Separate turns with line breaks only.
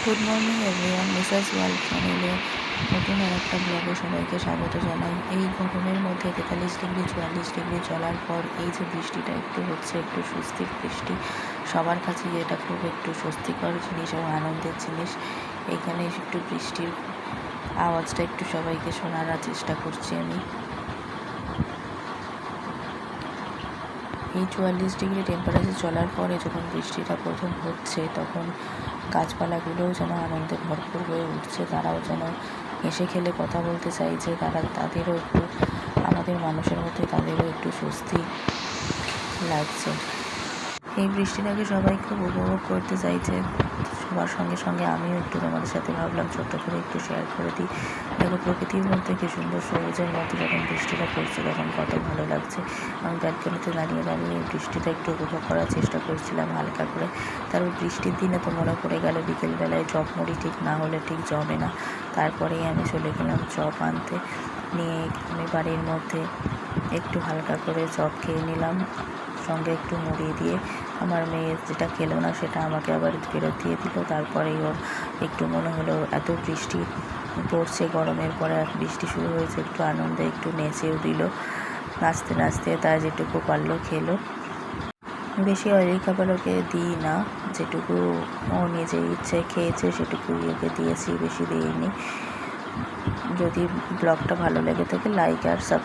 Good morning everyone, Mrs world চ্যানেলে নতুন আর একটা ব্লগে সবাইকে স্বাগত জানাই। এই গরমের মধ্যে 43 ডিগ্রি 44 ডিগ্রি চলার পর এই যে বৃষ্টিটা একটু হচ্ছে, একটু স্বস্তির বৃষ্টি, সবার কাছে এটা খুব একটু স্বস্তিকর জিনিস এবং আনন্দের জিনিস। এইখানে একটু বৃষ্টির আওয়াজটা একটু সবাইকে শোনার চেষ্টা করছি আমি। এই 44 ডিগ্রি টেম্পারেচার চলার পরে যখন বৃষ্টিটা প্রথম হচ্ছে, তখন গাছপালাগুলোও যেন আনন্দে ভরপুর হয়ে উঠছে। তারাও যেন হেসে খেলে কথা বলতে চাইছে। তাদেরও একটু, আমাদের মানুষের মধ্যে তাদেরও একটু স্বস্তি লাগছে। এই বৃষ্টিটাকে সবাই খুব উপভোগ করতে চাইছে। সবার সঙ্গে সঙ্গে আমিও একটু তোমাদের সাথে ভাবলাম ছোট্ট করে একটু শেয়ার করে দিই। দেখো, প্রকৃতির মধ্যে কি সুন্দর সবুজের মধ্যে যখন বৃষ্টিটা পড়ছে তখন কত ভালো লাগছে। আমি ব্যালকনিতে দাঁড়িয়ে দাঁড়িয়ে বৃষ্টিটা একটু উপভোগ করার চেষ্টা করছিলাম হালকা করে। তারপর বৃষ্টির দিনে তো মনে পড়ে গেল বিকেলবেলায় চপ মুড়ি ঠিক না হলে ঠিক জমে না। তারপরেই আমি চলে গেলাম চপ আনতে। নিয়ে আমি বাড়ির মধ্যে একটু হালকা করে চপ খেয়ে নিলাম, সঙ্গে একটু মুড়ি দিয়ে। আমার মেয়ে যেটা খেলো না সেটা আমাকে আবার ফেরত দিয়ে দিল। তারপরেই ওর একটু মনে হলো এত বৃষ্টি পড়ছে, গরমের পরে বৃষ্টি শুরু হয়েছে, একটু আনন্দে একটু নেচেও দিল। নাচতে নাচতে তার যেটুকু পারলো খেলো। বেশি অয়েলি খাবার ওকে দিই না, যেটুকু ও নিজে ইচ্ছে খেয়েছে সেটুকুই ওকে দিয়েছি, বেশি দিইনি। যদি ব্লগটা ভালো লেগে থাকে লাইক আর সাবস্ক্রাইব